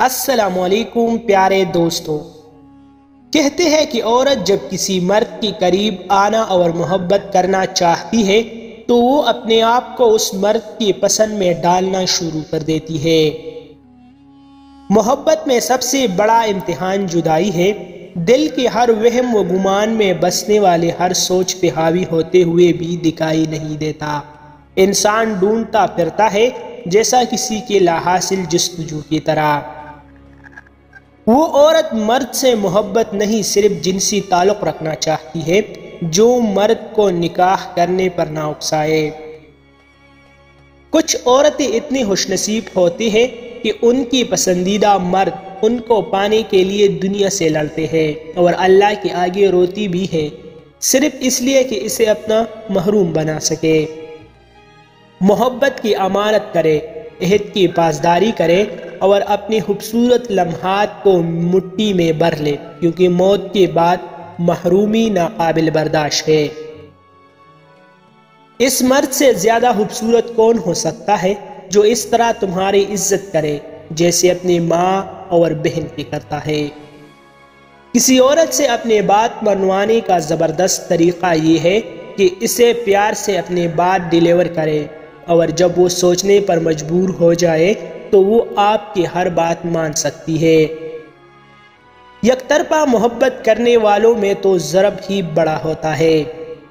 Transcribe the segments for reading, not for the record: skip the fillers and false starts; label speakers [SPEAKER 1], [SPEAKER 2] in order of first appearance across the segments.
[SPEAKER 1] अस्सलामुअलैकुम प्यारे दोस्तों। कहते हैं कि औरत जब किसी मर्द के करीब आना और मोहब्बत करना चाहती है तो वो अपने आप को उस मर्द की पसंद में डालना शुरू कर देती है। मोहब्बत में सबसे बड़ा इम्तिहान जुदाई है। दिल के हर वहम व गुमान में बसने वाले हर सोच पे हावी होते हुए भी दिखाई नहीं देता। इंसान ढूंढता फिरता है जैसा किसी के लाहासिल जस्तजू की तरह। वो औरत मर्द से मोहब्बत नहीं सिर्फ जिनसी ताल्लुक रखना चाहती है जो मर्द को निकाह करने पर ना उकसाए। कुछ औरतें इतनी खुशनसीब होती हैं कि उनकी पसंदीदा मर्द उनको पाने के लिए दुनिया से लड़ते हैं और अल्लाह के आगे रोती भी है सिर्फ इसलिए कि इसे अपना महरूम बना सके। मोहब्बत की अमानत करे, अहद की पासदारी करे और अपनी खूबसूरत लम्हात को मुट्ठी में भर ले, क्योंकि मौत के बाद महरूमी नाकाबिल बर्दाश्त है। इस मर्द से ज्यादा खूबसूरत कौन हो सकता है जो इस तरह तुम्हारी इज्जत करे जैसे अपनी माँ और बहन की करता है। किसी औरत से अपने बात मनवाने का जबरदस्त तरीका ये है कि इसे प्यार से अपने बात डिलीवर करे और जब वो सोचने पर मजबूर हो जाए तो वो आपकी हर बात मान सकती है। यकतरफा मोहब्बत करने वालों में तो ज़रब ही बड़ा होता है।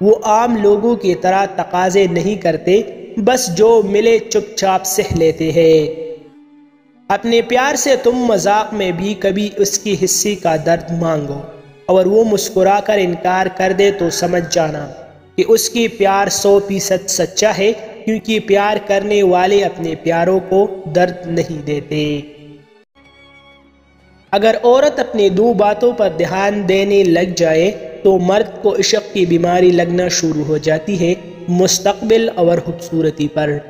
[SPEAKER 1] वो आम लोगों की तरह तकाजे नहीं करते, बस जो मिले चुपचाप सह लेते हैं। अपने प्यार से तुम मजाक में भी कभी उसकी हिस्से का दर्द मांगो और वो मुस्कुराकर इनकार कर दे तो समझ जाना कि उसकी प्यार 100% सच्चा है, क्योंकि प्यार करने वाले अपने प्यारों को दर्द नहीं देते। अगर औरत अपनी दो बातों पर ध्यान देने लग जाए तो मर्द को इश्क की बीमारी लगना शुरू हो जाती है, मुस्तकबिल और खूबसूरती पर।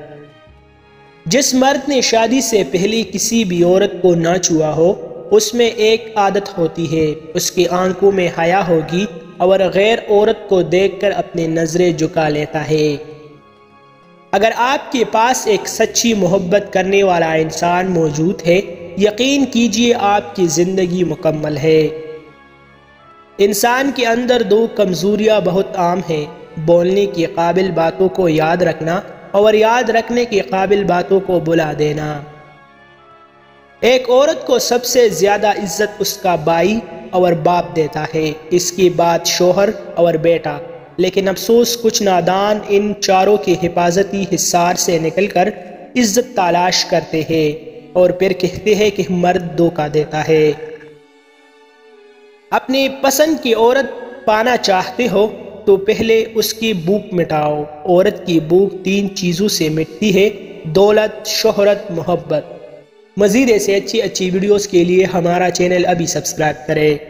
[SPEAKER 1] जिस मर्द ने शादी से पहले किसी भी औरत को ना छुआ हो उसमें एक आदत होती है, उसकी आंखों में हया होगी और गैर औरत को देखकर अपनी नजरें झुका लेता है। अगर आपके पास एक सच्ची मोहब्बत करने वाला इंसान मौजूद है, यकीन कीजिए आपकी जिंदगी मुकम्मल है। इंसान के अंदर दो कमजोरियां बहुत आम हैं, बोलने के काबिल बातों को याद रखना और याद रखने के काबिल बातों को भुला देना। एक औरत को सबसे ज्यादा इज्जत उसका भाई और बाप देता है, इसके बाद शोहर और बेटा। लेकिन अफसोस कुछ नादान इन चारों के हिफाजती हिसार से निकलकर इज्जत तलाश करते हैं और फिर कहते हैं कि मर्द धोखा देता है। अपनी पसंद की औरत पाना चाहते हो तो पहले उसकी भूख मिटाओ। औरत की भूख 3 चीजों से मिटती है: दौलत, शोहरत, मोहब्बत। मजीद ऐसे अच्छी वीडियोस के लिए हमारा चैनल अभी सब्सक्राइब करें।